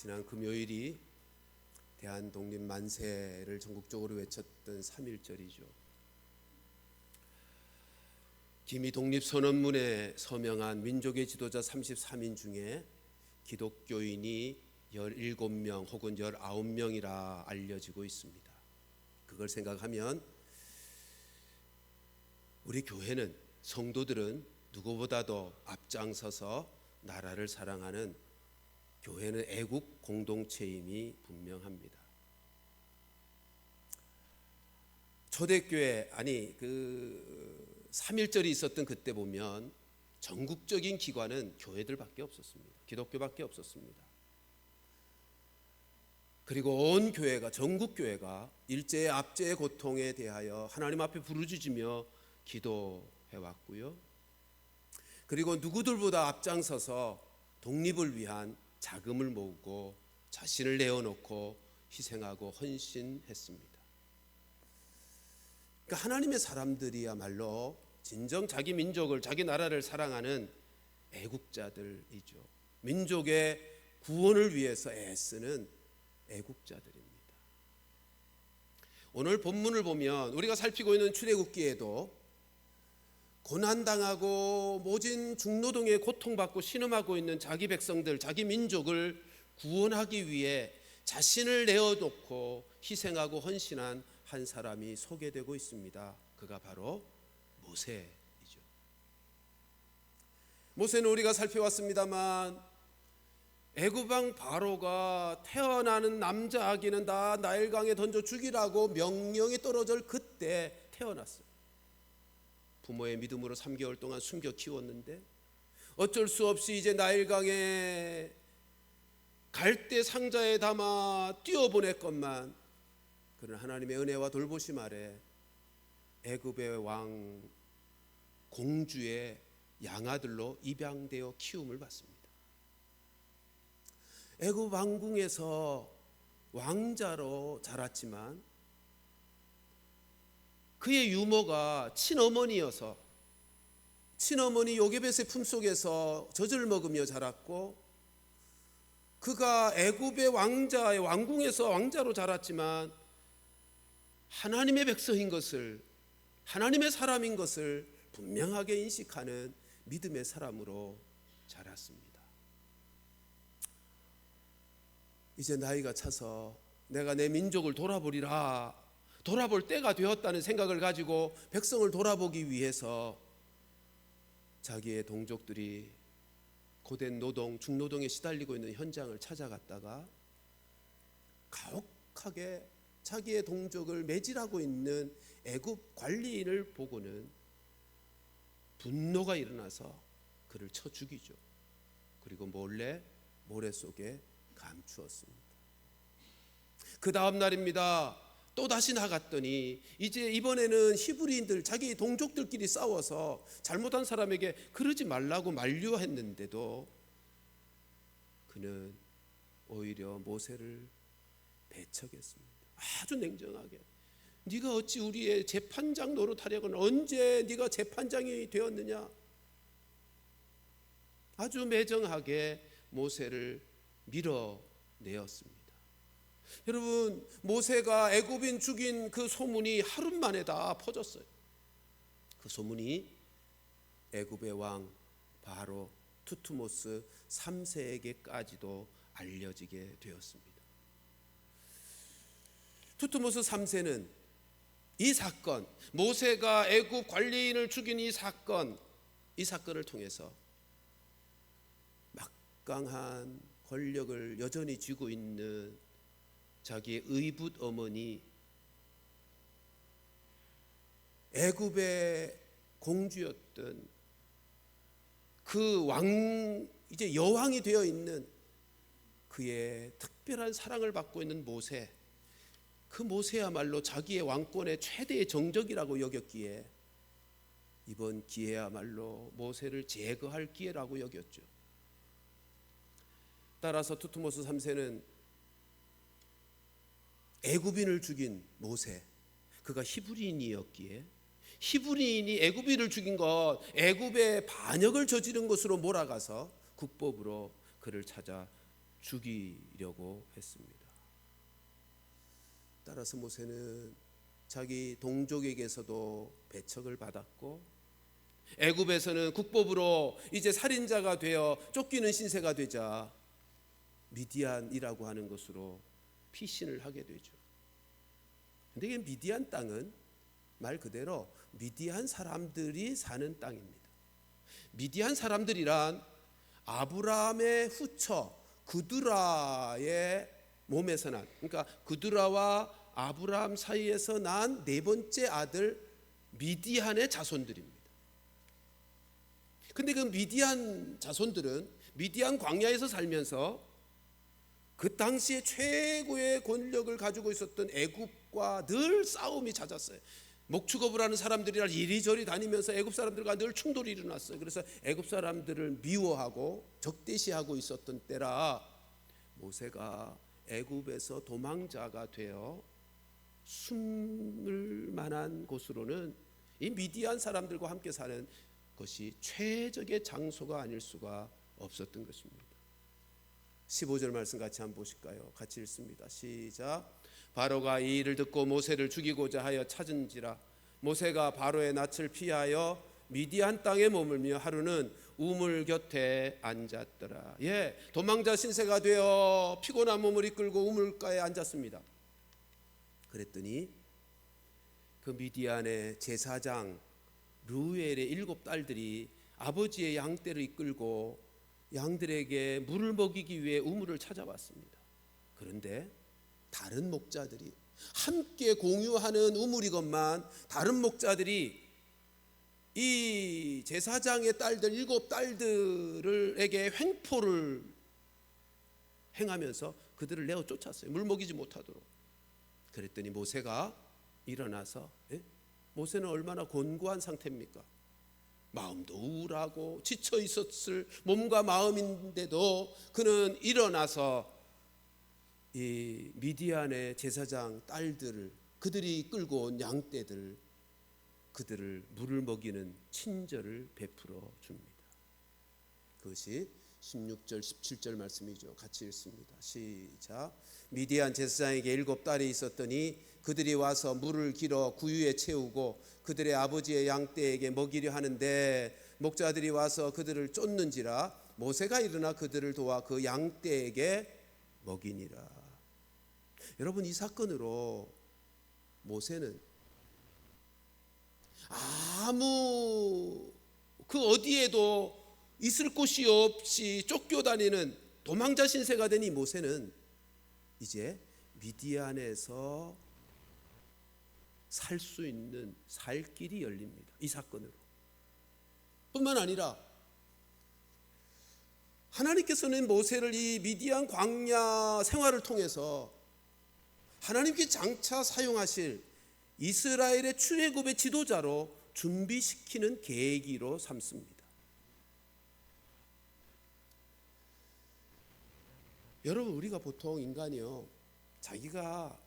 지난 금요일이 대한독립 만세를 전국적으로 외쳤던 3.1절이죠. 기미 독립선언문에 서명한 민족의 지도자 33인 중에 기독교인이 17명 혹은 19명이라 알려지고 있습니다. 그걸 생각하면 우리 교회는, 성도들은 누구보다도 앞장서서 나라를 사랑하는 교회는 애국 공동체임이 분명합니다. 초대교회, 3.1절이 있었던 그때 보면 전국적인 기관은 교회들밖에 없었습니다. 기독교밖에 없었습니다. 그리고 온 교회가, 전국 교회가 일제의 압제의 고통에 대하여 하나님 앞에 부르짖으며 기도해왔고요. 그리고 누구들보다 앞장서서 독립을 위한 자금을 모으고 자신을 내어놓고 희생하고 헌신했습니다. 그러니까 하나님의 사람들이야말로 진정 자기 민족을, 자기 나라를 사랑하는 애국자들이죠. 민족의 구원을 위해서 애쓰는 애국자들입니다. 오늘 본문을 보면 우리가 살피고 있는 출애굽기에도 고난당하고 모진 중노동에 고통받고 신음하고 있는 자기 백성들, 자기 민족을 구원하기 위해 자신을 내어놓고 희생하고 헌신한 한 사람이 소개되고 있습니다. 그가 바로 모세이죠. 모세는 우리가 살펴왔습니다만 애굽 왕 바로가 태어나는 남자 아기는 다 나일강에 던져 죽이라고 명령이 떨어질 그때 태어났어요. 부모의 믿음으로 3개월 동안 숨겨 키웠는데 어쩔 수 없이 이제 나일강에 갈대 상자에 담아 띄워보냈건만, 그러나 하나님의 은혜와 돌보심 아래 애굽의 왕 공주의 양아들로 입양되어 키움을 받습니다. 애굽 왕궁에서 왕자로 자랐지만 그의 유모가 친어머니여서 친어머니 요게벳의 품속에서 젖을 먹으며 자랐고, 그가 애굽의 왕자의 왕궁에서 왕자로 자랐지만 하나님의 백성인 것을, 하나님의 사람인 것을 분명하게 인식하는 믿음의 사람으로 자랐습니다. 이제 나이가 차서 내가 내 민족을 돌아볼 때가 되었다는 생각을 가지고 백성을 돌아보기 위해서 자기의 동족들이 고된 노동, 중노동에 시달리고 있는 현장을 찾아갔다가 가혹하게 자기의 동족을 매질하고 있는 애굽 관리인을 보고는 분노가 일어나서 그를 쳐 죽이죠. 그리고 몰래 모래 속에 감추었습니다. 그 다음 날입니다. 또 다시 나갔더니 이제 이번에는 히브리인들, 자기 동족들끼리 싸워서 잘못한 사람에게 그러지 말라고 만류했는데도 그는 오히려 모세를 배척했습니다. 아주 냉정하게, 네가 어찌 우리의 재판장 노릇하려고는, 언제 네가 재판장이 되었느냐. 아주 매정하게 모세를 밀어내었습니다. 여러분, 모세가 애굽인 죽인 그 소문이 하루 만에 다 퍼졌어요. 그 소문이 애굽의 왕 바로 투트모스 3세에게까지도 알려지게 되었습니다. 투트모스 3세는 이 사건, 모세가 애굽 관리인을 죽인 이 사건을 통해서 막강한 권력을 여전히 쥐고 있는 자기의 의붓 어머니, 애굽의 공주였던 그 왕, 이제 여왕이 되어 있는 그의 특별한 사랑을 받고 있는 모세, 그 모세야말로 자기의 왕권의 최대의 정적이라고 여겼기에 이번 기회야말로 모세를 제거할 기회라고 여겼죠. 따라서 투트모스 3세는 애굽인을 죽인 모세, 그가 히브리인이었기에 히브리인이 애굽인을 죽인 것, 애굽의 반역을 저지른 것으로 몰아가서 국법으로 그를 찾아 죽이려고 했습니다. 따라서 모세는 자기 동족에게서도 배척을 받았고, 애굽에서는 국법으로 이제 살인자가 되어 쫓기는 신세가 되자 미디안이라고 하는 것으로 피신을 하게 되죠. 근데 이 미디안 땅은 말 그대로 미디안 사람들이 사는 땅입니다. 미디안 사람들이란 아브라함의 후처 그두라의 몸에서 난, 그러니까 그두라와 아브라함 사이에서 난 네 번째 아들 미디안의 자손들입니다. 근데 그 미디안 자손들은 미디안 광야에서 살면서 그 당시에 최고의 권력을 가지고 있었던 애굽과 늘 싸움이 잦았어요. 목축업을 하는 사람들이라 이리저리 다니면서 애굽 사람들과 늘 충돌이 일어났어요. 그래서 애굽 사람들을 미워하고 적대시하고 있었던 때라 모세가 애굽에서 도망자가 되어 숨을 만한 곳으로는 이 미디안 사람들과 함께 사는 것이 최적의 장소가 아닐 수가 없었던 것입니다. 15절 말씀 같이 한번 보실까요? 같이 읽습니다. 시작. 바로가 이 일을 듣고 모세를 죽이고자 하여 찾은지라 모세가 바로의 낯을 피하여 미디안 땅에 머물며 하루는 우물 곁에 앉았더라. 도망자 신세가 되어 피곤한 몸을 이끌고 우물가에 앉았습니다. 그랬더니 그 미디안의 제사장 르우엘의 7 딸들이 아버지의 양떼를 이끌고 양들에게 물을 먹이기 위해 우물을 찾아왔습니다. 그런데 다른 목자들이 함께 공유하는 우물이건만 다른 목자들이 이 제사장의 딸들 7 딸들에게 횡포를 행하면서 그들을 내어 쫓았어요. 물 먹이지 못하도록. 그랬더니 모세가 일어나서, 모세는 얼마나 곤고한 상태입니까? 마음도 우울하고 지쳐 있었을 몸과 마음인데도 그는 일어나서 이 미디안의 제사장 딸들을, 그들이 끌고 온 양떼들, 그들을 물을 먹이는 친절을 베풀어 줍니다. 그것이 16절 17절 말씀이죠. 같이 읽습니다. 시작. 미디안 제사장에게 7 딸이 있었더니 그들이 와서 물을 길어 구유에 채우고 그들의 아버지의 양떼에게 먹이려 하는데 목자들이 와서 그들을 쫓는지라 모세가 일어나 그들을 도와 그 양떼에게 먹이니라. 여러분, 이 사건으로 모세는 아무 그 어디에도 있을 곳이 없이 쫓겨다니는 도망자 신세가 된 이 모세는 이제 미디안에서 살 수 있는 살 길이 열립니다. 이 사건으로. 뿐만 아니라 하나님께서는 모세를 이 미디안 광야 생활을 통해서 하나님께 장차 사용하실 이스라엘의 출애굽의 지도자로 준비시키는 계기로 삼습니다. 여러분, 우리가 보통 인간이요, 자기가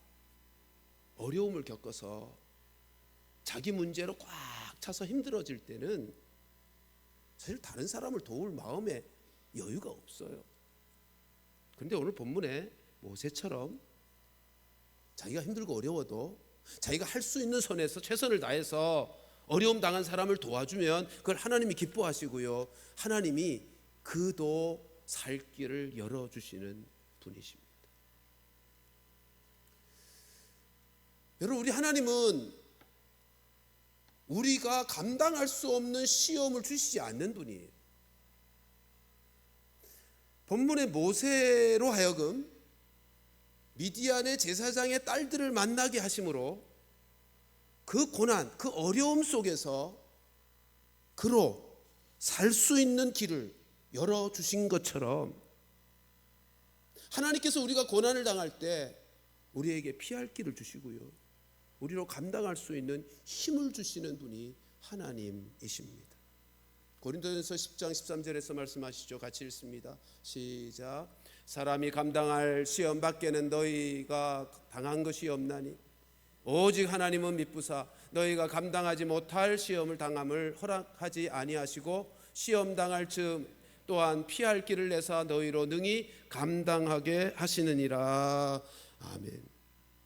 어려움을 겪어서 자기 문제로 꽉 차서 힘들어질 때는 사실 다른 사람을 도울 마음에 여유가 없어요. 그런데 오늘 본문에 모세처럼 자기가 힘들고 어려워도 자기가 할 수 있는 선에서 최선을 다해서 어려움 당한 사람을 도와주면 그걸 하나님이 기뻐하시고요, 하나님이 그도 살 길을 열어주시는 분이십니다. 여러분, 우리 하나님은 우리가 감당할 수 없는 시험을 주시지 않는 분이에요. 본문의 모세로 하여금 미디안의 제사장의 딸들을 만나게 하심으로 그 고난, 그 어려움 속에서 그로 살 수 있는 길을 열어주신 것처럼 하나님께서 우리가 고난을 당할 때 우리에게 피할 길을 주시고요, 우리로 감당할 수 있는 힘을 주시는 분이 하나님이십니다. 고린도전서 10장 13절에서 말씀하시죠. 같이 읽습니다. 시작. 사람이 감당할 시험 밖에는 너희가 당한 것이 없나니 오직 하나님은 미쁘사 너희가 감당하지 못할 시험을 당함을 허락하지 아니하시고 시험 당할 즈음 또한 피할 길을 내사 너희로 능히 감당하게 하시느니라. 아멘.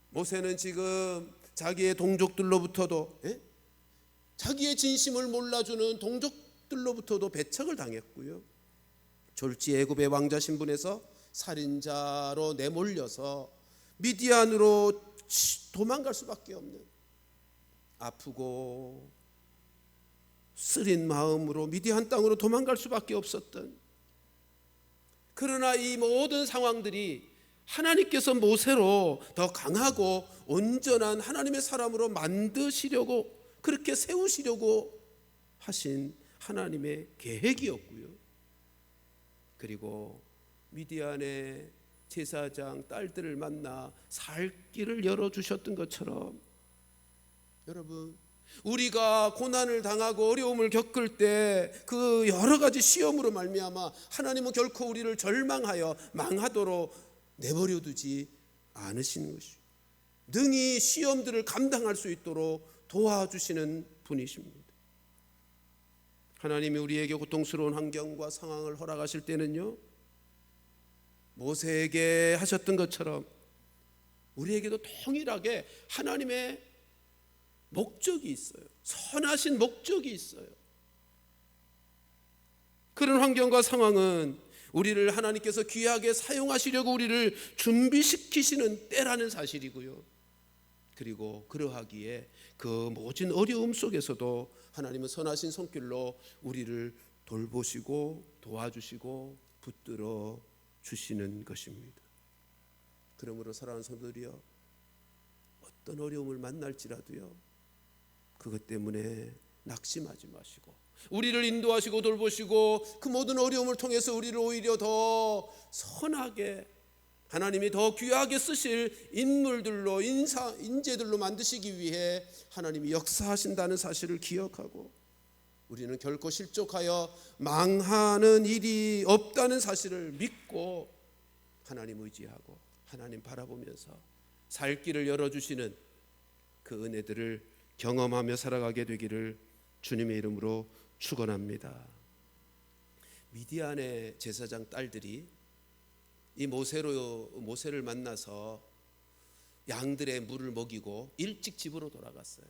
모세는 지금 자기의 동족들로부터도 자기의 진심을 몰라주는 동족들로부터도 배척을 당했고요. 졸지 애굽의 왕자 신분에서 살인자로 내몰려서 미디안으로 도망갈 수밖에 없는, 아프고 쓰린 마음으로 미디안 땅으로 도망갈 수밖에 없었던, 그러나 이 모든 상황들이 하나님께서 모세로 더 강하고 온전한 하나님의 사람으로 만드시려고, 그렇게 세우시려고 하신 하나님의 계획이었고요. 그리고 미디안의 제사장 딸들을 만나 살 길을 열어주셨던 것처럼, 여러분, 우리가 고난을 당하고 어려움을 겪을 때 그 여러 가지 시험으로 말미암아 하나님은 결코 우리를 절망하여 망하도록 내버려 두지 않으시는 것이죠. 능히 시험들을 감당할 수 있도록 도와주시는 분이십니다. 하나님이 우리에게 고통스러운 환경과 상황을 허락하실 때는요, 모세에게 하셨던 것처럼 우리에게도 동일하게 하나님의 목적이 있어요. 선하신 목적이 있어요. 그런 환경과 상황은 우리를 하나님께서 귀하게 사용하시려고 우리를 준비시키시는 때라는 사실이고요. 그리고 그러하기에 그 모진 어려움 속에서도 하나님은 선하신 손길로 우리를 돌보시고 도와주시고 붙들어 주시는 것입니다. 그러므로 사랑하는 성도들이여, 어떤 어려움을 만날지라도요, 그것 때문에 낙심하지 마시고 우리를 인도하시고 돌보시고 그 모든 어려움을 통해서 우리를 오히려 더 선하게, 하나님이 더 귀하게 쓰실 인물들로, 인재들로 만드시기 위해 하나님이 역사하신다는 사실을 기억하고, 우리는 결코 실족하여 망하는 일이 없다는 사실을 믿고 하나님 의지하고 하나님 바라보면서 살 길을 열어주시는 그 은혜들을 경험하며 살아가게 되기를 주님의 이름으로 축원합니다. 미디안의 제사장 딸들이 이 모세를 만나서 양들의 물을 먹이고 일찍 집으로 돌아갔어요.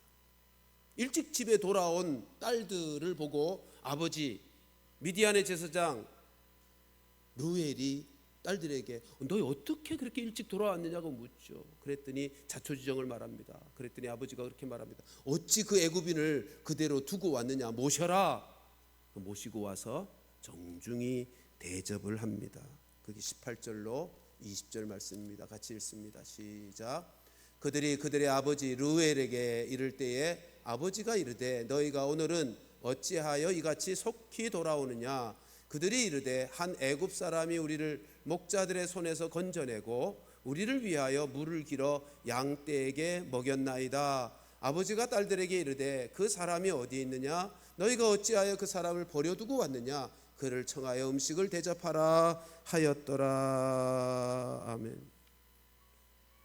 일찍 집에 돌아온 딸들을 보고 아버지 미디안의 제사장 루엘이 딸들에게 너희 어떻게 그렇게 일찍 돌아왔느냐고 묻죠. 그랬더니 자초지정을 말합니다. 그랬더니 아버지가 그렇게 말합니다. 어찌 그 애굽인을 그대로 두고 왔느냐, 모셔라. 모시고 와서 정중히 대접을 합니다. 그게 18절로 20절 말씀입니다. 같이 읽습니다. 시작. 그들이 그들의 아버지 르우엘에게 이를 때에 아버지가 이르되 너희가 오늘은 어찌하여 이같이 속히 돌아오느냐. 그들이 이르되 한 애굽 사람이 우리를 목자들의 손에서 건져내고 우리를 위하여 물을 길어 양떼에게 먹였나이다. 아버지가 딸들에게 이르되 그 사람이 어디 있느냐. 너희가 어찌하여 그 사람을 버려두고 왔느냐. 그를 청하여 음식을 대접하라 하였더라. 아멘.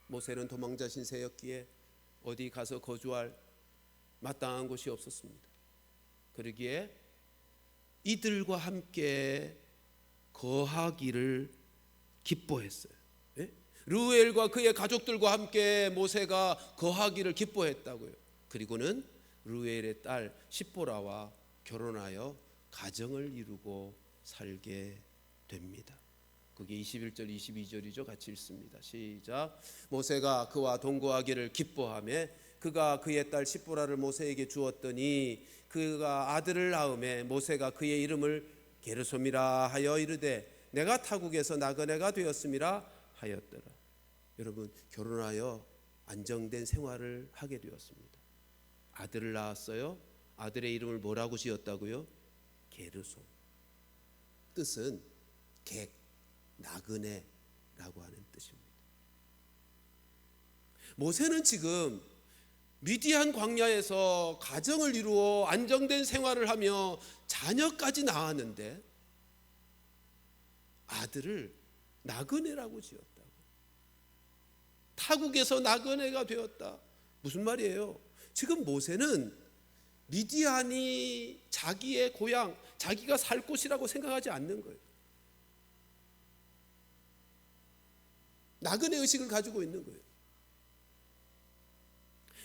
모세는 도망자 신세였기에 어디 가서 거주할 마땅한 곳이 없었습니다. 그러기에 이들과 함께 거하기를 기뻐했어요. 르우엘과 그의 가족들과 함께 모세가 거하기를 기뻐했다고요. 그리고는 르우엘의 딸 십보라와 결혼하여 가정을 이루고 살게 됩니다. 그게 21절 22절이죠. 같이 읽습니다. 시작. 모세가 그와 동거하기를 기뻐하며 그가 그의 딸 십보라를 모세에게 주었더니 그가 아들을 낳음에 모세가 그의 이름을 게르솜이라 하여 이르되 내가 타국에서 나그네가 되었음이라 하였더라. 여러분, 결혼하여 안정된 생활을 하게 되었습니다. 아들을 낳았어요. 아들의 이름을 뭐라고 지었다고요? 게르솜. 뜻은 객, 나그네라고 하는 뜻입니다. 모세는 지금 미디안 광야에서 가정을 이루어 안정된 생활을 하며 자녀까지 낳았는데 아들을 나그네라고 지었다고. 타국에서 나그네가 되었다. 무슨 말이에요? 지금 모세는 미디안이 자기의 고향, 자기가 살 곳이라고 생각하지 않는 거예요. 나그네 의식을 가지고 있는 거예요.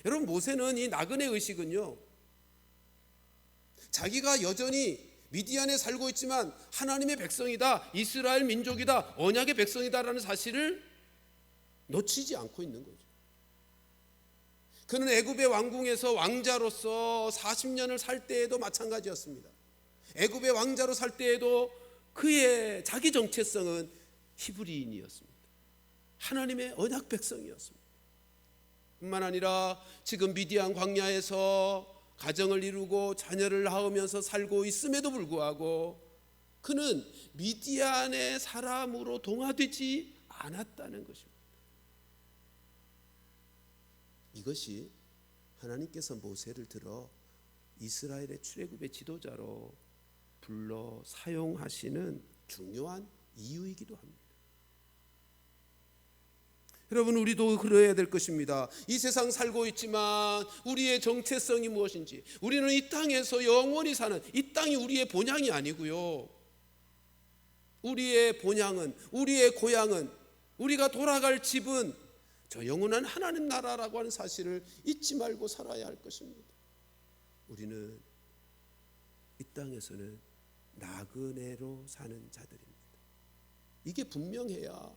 여러분, 모세는 이 나그네 의식은요, 자기가 여전히 미디안에 살고 있지만 하나님의 백성이다, 이스라엘 민족이다, 언약의 백성이다라는 사실을 놓치지 않고 있는 거죠. 그는 애굽의 왕궁에서 왕자로서 40년을 살 때에도 마찬가지였습니다. 애굽의 왕자로 살 때에도 그의 자기 정체성은 히브리인이었습니다. 하나님의 언약 백성이었습니다. 뿐만 아니라 지금 미디안 광야에서 가정을 이루고 자녀를 낳으면서 살고 있음에도 불구하고 그는 미디안의 사람으로 동화되지 않았다는 것입니다. 이것이 하나님께서 모세를 들어 이스라엘의 출애굽의 지도자로 불러 사용하시는 중요한 이유이기도 합니다. 여러분, 우리도 그래야 될 것입니다. 이 세상 살고 있지만 우리의 정체성이 무엇인지, 우리는 이 땅에서 영원히 사는, 이 땅이 우리의 본향이 아니고요, 우리의 본향은, 우리의 고향은, 우리가 돌아갈 집은 저 영원한 하나님 나라라고 하는 사실을 잊지 말고 살아야 할 것입니다. 우리는 이 땅에서는 나그네로 사는 자들입니다. 이게 분명해야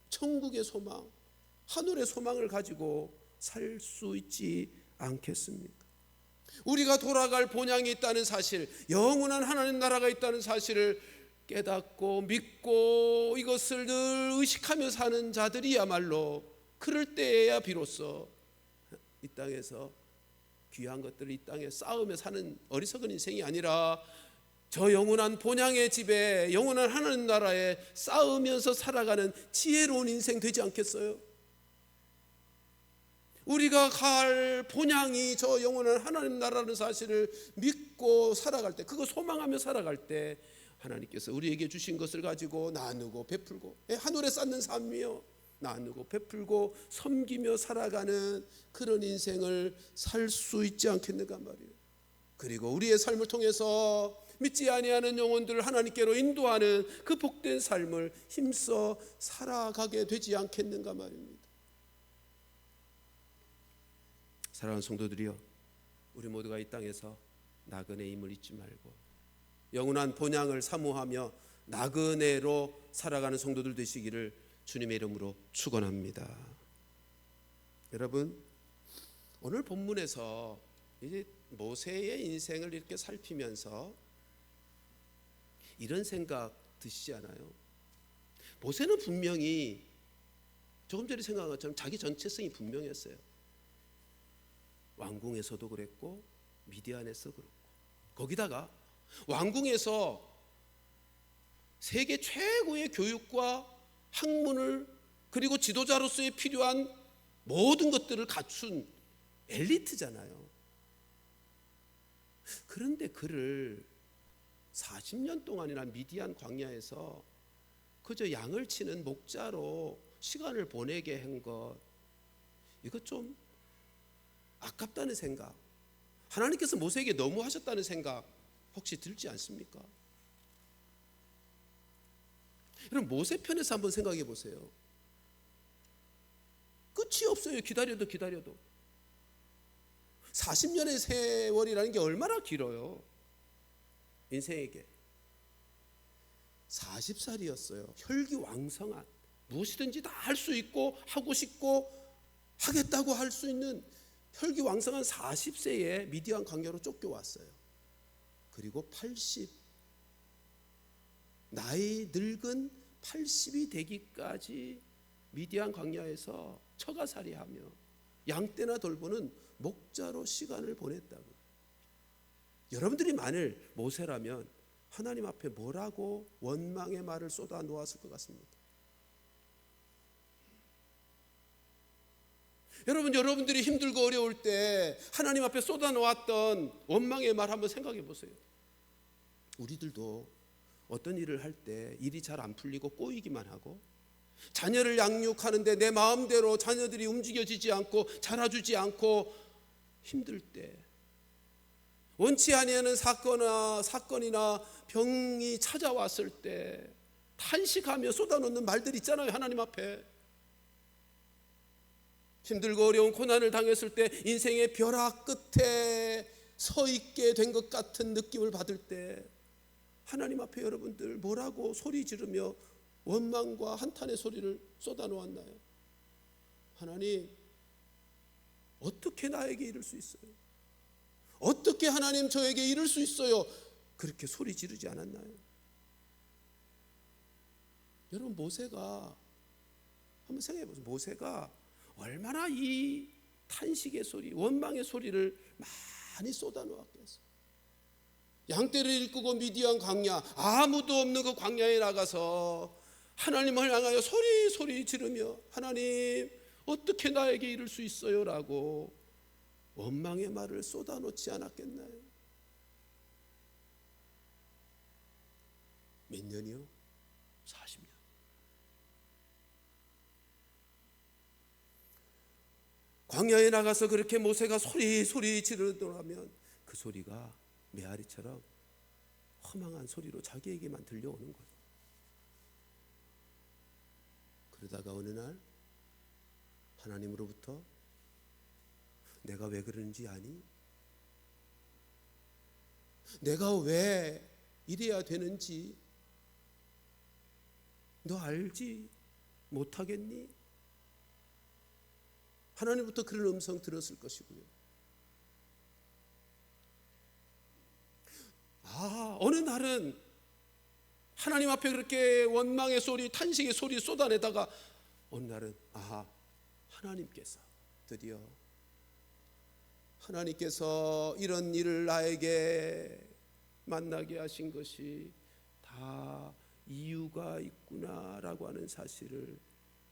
천국의 소망, 하늘의 소망을 가지고 살 수 있지 않겠습니까? 우리가 돌아갈 본향이 있다는 사실, 영원한 하나님 나라가 있다는 사실을 깨닫고 믿고 이것을 늘 의식하며 사는 자들이야말로 그럴 때에야 비로소 이 땅에서 귀한 것들을 이 땅에 쌓으며 사는 어리석은 인생이 아니라 저 영원한 본향의 집에, 영원한 하나님 나라에 쌓으면서 살아가는 지혜로운 인생 되지 않겠어요? 우리가 갈 본향이 저 영원한 하나님 나라라는 사실을 믿고 살아갈 때, 그거 소망하며 살아갈 때 하나님께서 우리에게 주신 것을 가지고 나누고 베풀고, 하늘에 쌓는 삶이요, 나누고 베풀고 섬기며 살아가는 그런 인생을 살 수 있지 않겠는가 말이에요. 그리고 우리의 삶을 통해서 믿지 아니하는 영혼들을 하나님께로 인도하는 그 복된 삶을 힘써 살아가게 되지 않겠는가 말입니다. 사랑하는 성도들이여, 우리 모두가 이 땅에서 나그네임을 잊지 말고 영원한 본향을 사모하며 나그네로 살아가는 성도들 되시기를 주님의 이름으로 축원합니다. 여러분, 오늘 본문에서 이제 모세의 인생을 이렇게 살피면서 이런 생각 드시지 않아요? 모세는 분명히 조금 전에 생각한 것처럼 자기 정체성이 분명했어요. 왕궁에서도 그랬고 미디안에서 그렇고, 거기다가 왕궁에서 세계 최고의 교육과 학문을, 그리고 지도자로서의 필요한 모든 것들을 갖춘 엘리트잖아요. 그런데 그를 40년 동안이나 미디안 광야에서 그저 양을 치는 목자로 시간을 보내게 한 것, 이거 좀 아깝다는 생각, 하나님께서 모세에게 너무 하셨다는 생각 혹시 들지 않습니까? 여러분, 모세 편에서 한번 생각해 보세요. 끝이 없어요. 기다려도 40년의 세월이라는 게 얼마나 길어요. 인생에게 40살이었어요. 혈기왕성한, 무엇이든지 다 할 수 있고 하고 싶고 하겠다고 할 수 있는 혈기왕성한 40세에 미디안 광야로 쫓겨왔어요. 그리고 80, 나이 늙은 80이 되기까지 미디안 광야에서 처가살이하며 양떼나 돌보는 목자로 시간을 보냈다고. 여러분들이 만일 모세라면 하나님 앞에 뭐라고 원망의 말을 쏟아 놓았을 것 같습니까? 여러분들이 힘들고 어려울 때 하나님 앞에 쏟아 놓았던 원망의 말 한번 생각해 보세요. 우리들도 어떤 일을 할 때 일이 잘 안 풀리고 꼬이기만 하고, 자녀를 양육하는데 내 마음대로 자녀들이 움직여지지 않고 자라주지 않고 힘들 때 원치 아니하는 사건이나 병이 찾아왔을 때 탄식하며 쏟아놓는 말들 있잖아요. 하나님 앞에 힘들고 어려운 고난을 당했을 때 인생의 벼락 끝에 서 있게 된 것 같은 느낌을 받을 때 하나님 앞에 여러분들 뭐라고 소리 지르며 원망과 한탄의 소리를 쏟아놓았나요? 하나님, 어떻게 나에게 이럴 수 있어요? 어떻게 하나님 저에게 이럴 수 있어요? 그렇게 소리 지르지 않았나요? 여러분, 모세가 한번 생각해 보세요. 모세가 얼마나 이 탄식의 소리, 원망의 소리를 많이 쏟아놓았겠어요. 양떼를 일구고 미디안 광야, 아무도 없는 그 광야에 나가서 하나님을 향하여 소리 지르며 하나님, 어떻게 나에게 이럴 수 있어요? 라고 원망의 말을 쏟아놓지 않았겠나요? 몇 년이요? 40년. 광야에 나가서 그렇게 모세가 소리 지르더라면 그 소리가 메아리처럼 허망한 소리로 자기에게만 들려오는 거예요. 그러다가 어느 날 하나님으로부터 내가 왜 그러는지 아니? 내가 왜 이래야 되는지 너 알지 못하겠니? 하나님부터 그런 음성 들었을 것이고요. 어느 날은 하나님 앞에 그렇게 원망의 소리, 탄식의 소리 쏟아내다가 어느 날은 하나님께서 드디어 하나님께서 이런 일을 나에게 만나게 하신 것이 다 이유가 있구나라고 하는 사실을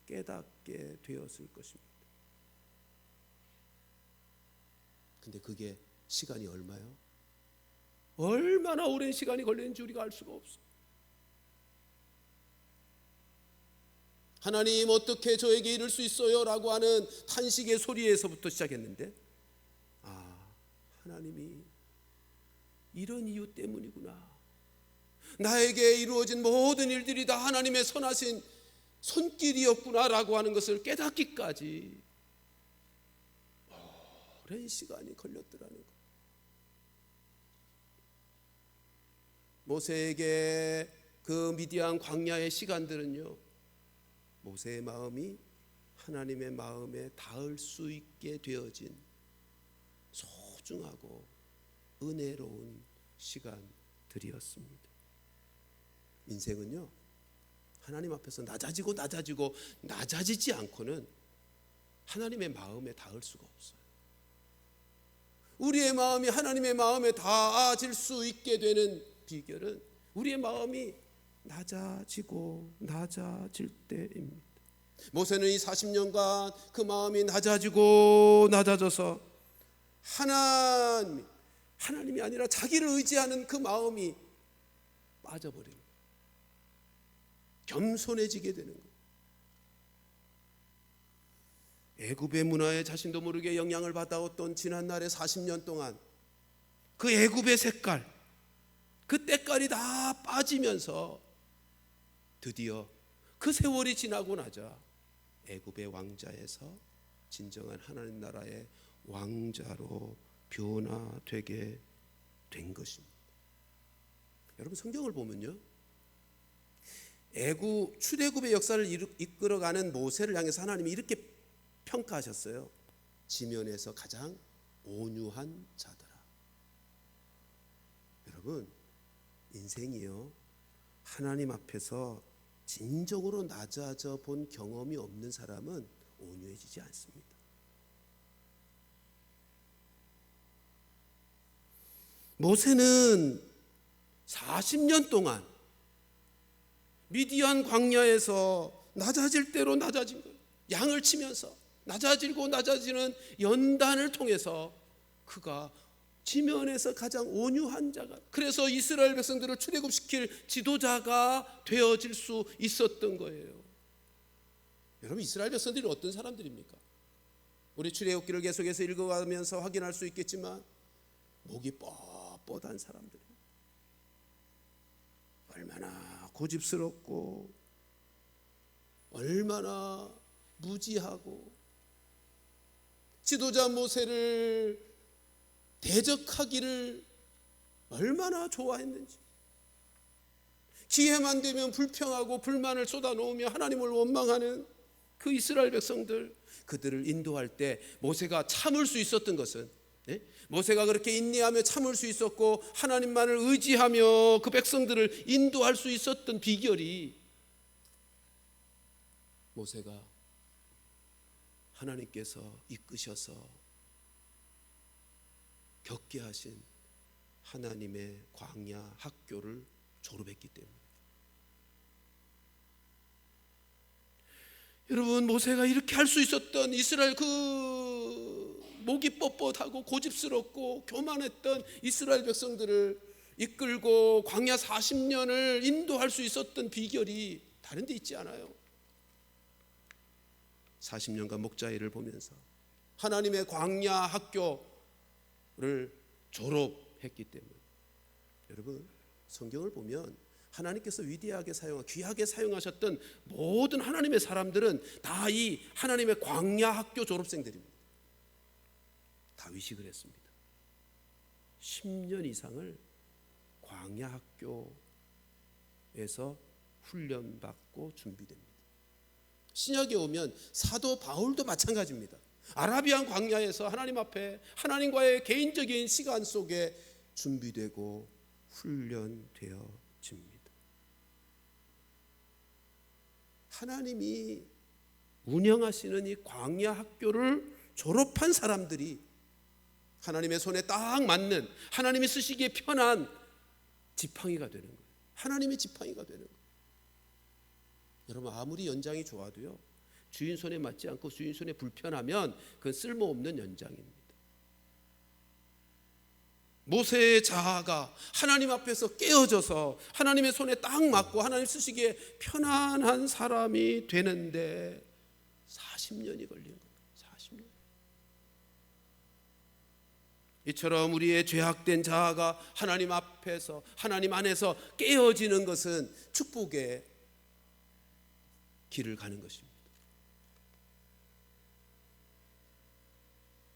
깨닫게 되었을 것입니다. 근데 그게 시간이 얼마요? 얼마나 오랜 시간이 걸리는지 우리가 알 수가 없어요. 하나님, 어떻게 저에게 이럴 수 있어요? 라고 하는 탄식의 소리에서부터 시작했는데 하나님이 이런 이유 때문이구나. 나에게 이루어진 모든 일들이 다 하나님의 선하신 손길이었구나 라고 하는 것을 깨닫기까지 오랜 시간이 걸렸더라는 거예요. 모세에게 그 미디안 광야의 시간들은요, 모세의 마음이 하나님의 마음에 닿을 수 있게 되어진 소중하고 은혜로운 시간들이었습니다. 인생은요, 하나님 앞에서 낮아지지 않고는 하나님의 마음에 닿을 수가 없어요. 우리의 마음이 하나님의 마음에 닿아질 수 있게 되는 비결은 우리의 마음이 낮아질 때입니다. 모세는 이 40년간 그 마음이 낮아져서 하나님이 아니라 자기를 의지하는 그 마음이 빠져버리는 거예요. 겸손해지게 되는 거예요. 애굽의 문화에 자신도 모르게 영향을 받아왔던 지난날의 40년 동안 그 애굽의 색깔, 그 때깔이 다 빠지면서 드디어 그 세월이 지나고 나자 애굽의 왕자에서 진정한 하나님 나라의 왕자로 변화되게 된 것입니다. 여러분, 성경을 보면요, 출애굽의 역사를 이끌어가는 모세를 향해서 하나님이 이렇게 평가하셨어요. 지면에서 가장 온유한 자들아. 여러분, 인생이요, 하나님 앞에서 진정으로 낮아져 본 경험이 없는 사람은 온유해지지 않습니다. 모세는 40년 동안 미디안 광야에서 낮아질 대로 낮아진 거예요. 양을 치면서 낮아지는 연단을 통해서 그가 지면에서 가장 온유한 자가, 그래서 이스라엘 백성들을 출애굽시킬 지도자가 되어질 수 있었던 거예요. 여러분, 이스라엘 백성들이 어떤 사람들입니까? 우리 출애굽기를 계속해서 읽어가면서 확인할 수 있겠지만 목이 뻣뻣한 사람들, 얼마나 고집스럽고 얼마나 무지하고 지도자 모세를 대적하기를 얼마나 좋아했는지, 기회만 되면 불평하고 불만을 쏟아놓으며 하나님을 원망하는 그 이스라엘 백성들, 그들을 인도할 때 모세가 참을 수 있었던 것은, 모세가 그렇게 인내하며 참을 수 있었고 하나님만을 의지하며 그 백성들을 인도할 수 있었던 비결이, 모세가 하나님께서 이끄셔서 겪게 하신 하나님의 광야 학교를 졸업했기 때문에. 여러분, 모세가 이렇게 할 수 있었던 이스라엘, 그 목이 뻣뻣하고 고집스럽고 교만했던 이스라엘 백성들을 이끌고 광야 40년을 인도할 수 있었던 비결이 다른 데 있지 않아요. 40년간 목자일을 보면서 하나님의 광야 학교를 졸업했기 때문에. 여러분, 성경을 보면 하나님께서 위대하게 귀하게 사용하셨던 모든 하나님의 사람들은 다 이 하나님의 광야 학교 졸업생들입니다. 다윗이 그랬습니다. 10년 이상을 광야 학교에서 훈련받고 준비됩니다. 신약에 오면 사도 바울도 마찬가지입니다. 아라비안 광야에서 하나님 앞에 하나님과의 개인적인 시간 속에 준비되고 훈련되어집니다. 하나님이 운영하시는 이 광야 학교를 졸업한 사람들이 하나님의 손에 딱 맞는, 하나님이 쓰시기에 편한 지팡이가 되는 거예요. 하나님의 지팡이가 되는 거예요. 여러분, 아무리 연장이 좋아도요, 주인 손에 맞지 않고 주인 손에 불편하면 그건 쓸모없는 연장입니다. 모세의 자아가 하나님 앞에서 깨어져서 하나님의 손에 딱 맞고 하나님 쓰시기에 편안한 사람이 되는데 40년이 걸린 거예요. 40년. 이처럼 우리의 죄악된 자아가 하나님 앞에서, 하나님 안에서 깨어지는 것은 축복의 길을 가는 것입니다.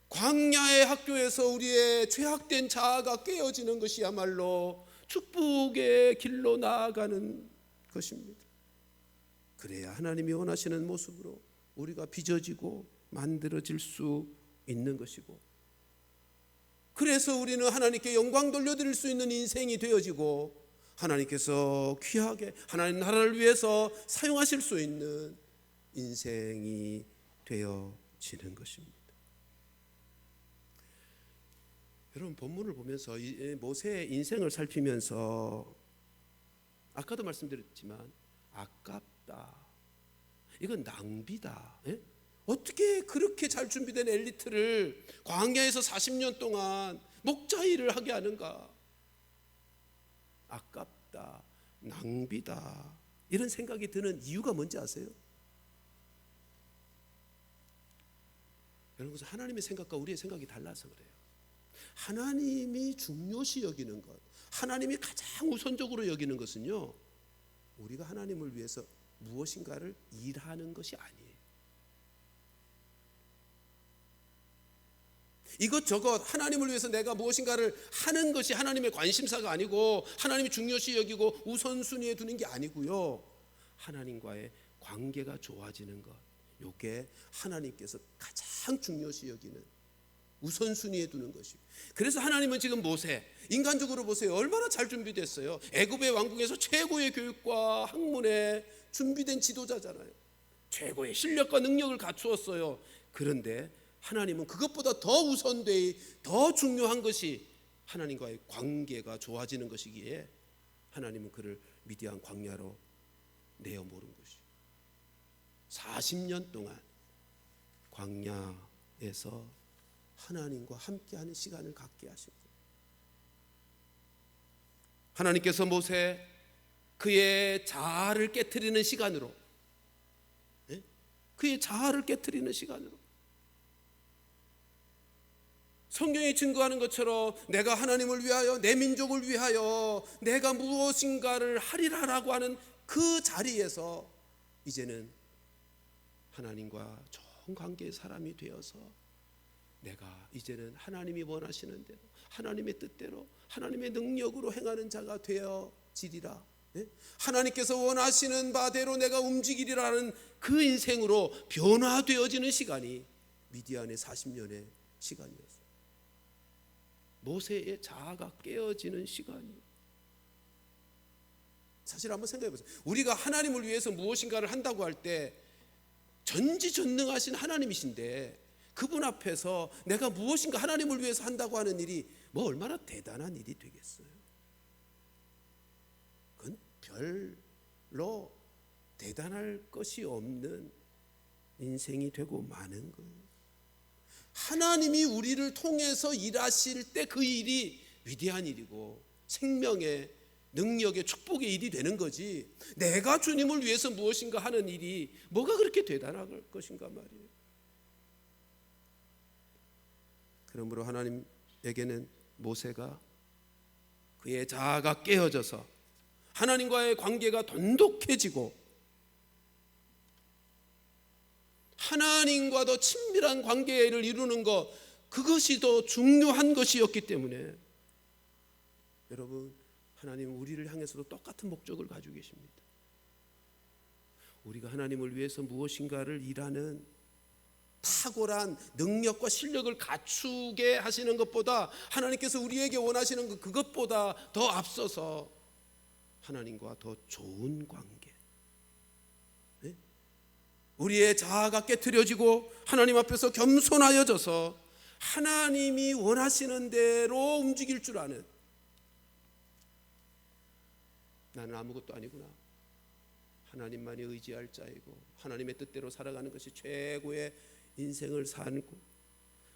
광야의 학교에서 우리의 죄악된 자아가 깨어지는 것이야말로 축복의 길로 나아가는 것입니다. 그래야 하나님이 원하시는 모습으로 우리가 빚어지고 만들어질 수 있는 것이고, 그래서 우리는 하나님께 영광 돌려드릴 수 있는 인생이 되어지고, 하나님께서 귀하게 하나님 나라를 위해서 사용하실 수 있는 인생이 되어지는 것입니다. 여러분, 본문을 보면서 모세의 인생을 살피면서 아까도 말씀드렸지만 아깝다, 이건 낭비다, 어떻게 그렇게 잘 준비된 엘리트를 광야에서 40년 동안 목자 일을 하게 하는가, 아깝다, 낭비다, 이런 생각이 드는 이유가 뭔지 아세요? 여러분, 하나님의 생각과 우리의 생각이 달라서 그래요. 하나님이 중요시 여기는 것, 하나님이 가장 우선적으로 여기는 것은요, 우리가 하나님을 위해서 무엇인가를 일하는 것이 아니에요. 이것저것 하나님을 위해서 내가 무엇인가를 하는 것이 하나님의 관심사가 아니고, 하나님이 중요시 여기고 우선순위에 두는 게 아니고요, 하나님과의 관계가 좋아지는 것, 이게 하나님께서 가장 중요시 여기는 우선순위에 두는 것이에요. 그래서 하나님은 지금 모세, 인간적으로 보세요, 얼마나 잘 준비됐어요. 애굽의 왕궁에서 최고의 교육과 학문에 준비된 지도자잖아요. 최고의 실력과 능력을 갖추었어요. 그런데 하나님은 그것보다 더 우선되어 더 중요한 것이 하나님과의 관계가 좋아지는 것이기에 하나님은 그를 미디안 광야로 내어 모른 것이에요. 40년 동안 광야에서 하나님과 함께하는 시간을 갖게 하신 거예요. 하나님께서 모세, 그의 자아를 깨트리는 시간으로, 그의 자아를 깨트리는 시간으로 성경이 증거하는 것처럼 내가 하나님을 위하여, 내 민족을 위하여 내가 무엇인가를 하리라라고 하는 그 자리에서 이제는 하나님과 좋은 관계의 사람이 되어서 내가 이제는 하나님이 원하시는 대로, 하나님의 뜻대로, 하나님의 능력으로 행하는 자가 되어지리라. 하나님께서 원하시는 바대로 내가 움직이리라는 그 인생으로 변화되어지는 시간이 미디안의 40년의 시간이었어요. 모세의 자아가 깨어지는 시간이에요. 사실 한번 생각해 보세요. 우리가 하나님을 위해서 무엇인가를 한다고 할 때 전지전능하신 하나님이신데 그분 앞에서 내가 무엇인가 하나님을 위해서 한다고 하는 일이 뭐 얼마나 대단한 일이 되겠어요. 그건 별로 대단할 것이 없는 인생이 되고 마는 거예요. 하나님이 우리를 통해서 일하실 때 그 일이 위대한 일이고 생명의 능력의 축복의 일이 되는 거지, 내가 주님을 위해서 무엇인가 하는 일이 뭐가 그렇게 대단할 것인가 말이에요. 그러므로 하나님에게는 모세가 그의 자아가 깨어져서 하나님과의 관계가 돈독해지고 하나님과 더 친밀한 관계를 이루는 것, 그것이 더 중요한 것이었기 때문에 여러분, 하나님은 우리를 향해서도 똑같은 목적을 가지고 계십니다. 우리가 하나님을 위해서 무엇인가를 일하는 탁월한 능력과 실력을 갖추게 하시는 것보다 하나님께서 우리에게 원하시는 그것보다 더 앞서서 하나님과 더 좋은 관계, 우리의 자아가 깨트려지고 하나님 앞에서 겸손하여져서 하나님이 원하시는 대로 움직일 줄 아는, 나는 아무것도 아니구나, 하나님만이 의지할 자이고 하나님의 뜻대로 살아가는 것이 최고의 인생을 살고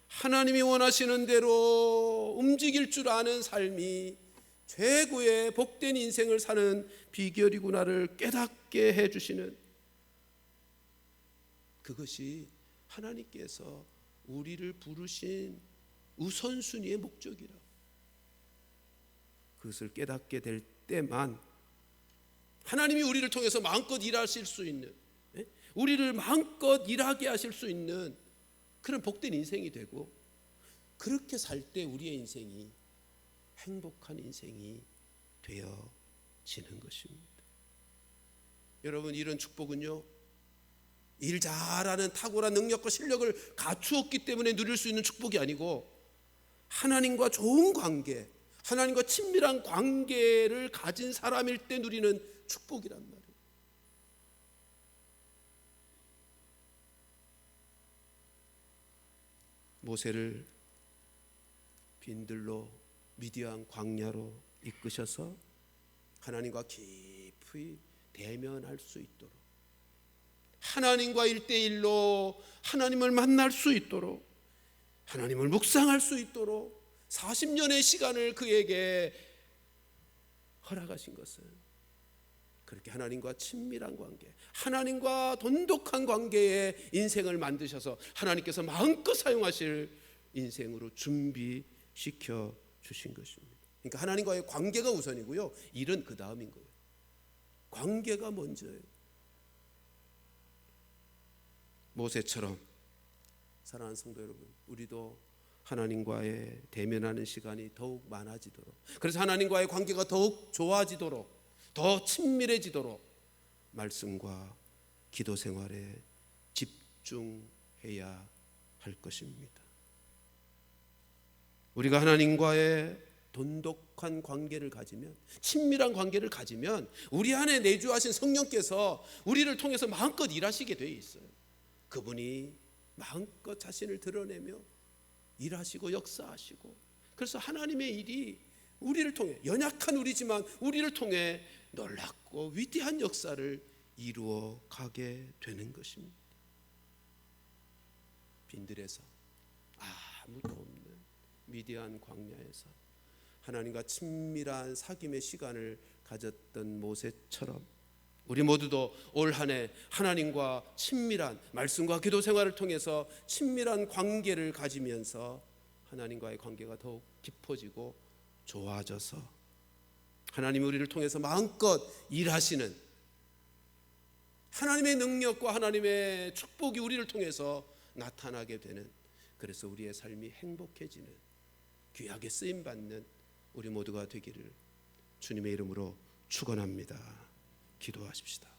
하나님이 원하시는 대로 움직일 줄 아는 삶이 최고의 복된 인생을 사는 비결이구나를 깨닫게 해주시는, 그것이 하나님께서 우리를 부르신 우선순위의 목적이라. 그것을 깨닫게 될 때만 하나님이 우리를 통해서 마음껏 일하실 수 있는, 우리를 마음껏 일하게 하실 수 있는 그런 복된 인생이 되고, 그렇게 살 때 우리의 인생이 행복한 인생이 되어지는 것입니다. 여러분, 이런 축복은요, 일 잘하는 탁월한 능력과 실력을 갖추었기 때문에 누릴 수 있는 축복이 아니고 하나님과 좋은 관계, 하나님과 친밀한 관계를 가진 사람일 때 누리는 축복이란 말이에요. 모세를 빈들로 미디안 광야로 이끄셔서 하나님과 깊이 대면할 수 있도록, 하나님과 1대1로 하나님을 만날 수 있도록, 하나님을 묵상할 수 있도록 40년의 시간을 그에게 허락하신 것은 그렇게 하나님과 친밀한 관계, 하나님과 돈독한 관계의 인생을 만드셔서 하나님께서 마음껏 사용하실 인생으로 준비시켜 주신 것입니다. 그러니까 하나님과의 관계가 우선이고요, 일은 그 다음인 거예요. 관계가 먼저예요. 모세처럼 사랑하는 성도 여러분, 우리도 하나님과의 대면하는 시간이 더욱 많아지도록, 그래서 하나님과의 관계가 더욱 좋아지도록, 더 친밀해지도록 말씀과 기도 생활에 집중해야 할 것입니다. 우리가 하나님과의 돈독한 관계를 가지면, 친밀한 관계를 가지면 우리 안에 내주하신 성령께서 우리를 통해서 마음껏 일하시게 되어 있어요. 그분이 마음껏 자신을 드러내며 일하시고 역사하시고, 그래서 하나님의 일이 우리를 통해, 연약한 우리지만 우리를 통해 놀랍고 위대한 역사를 이루어 가게 되는 것입니다. 빈들에서 아무도 없는 미디안 광야에서 하나님과 친밀한 사귐의 시간을 가졌던 모세처럼 우리 모두도 올 한 해 하나님과 친밀한 말씀과 기도 생활을 통해서 친밀한 관계를 가지면서 하나님과의 관계가 더욱 깊어지고 좋아져서 하나님이 우리를 통해서 마음껏 일하시는 하나님의 능력과 하나님의 축복이 우리를 통해서 나타나게 되는, 그래서 우리의 삶이 행복해지는, 귀하게 쓰임받는 우리 모두가 되기를 주님의 이름으로 축원합니다. 기도하십시다.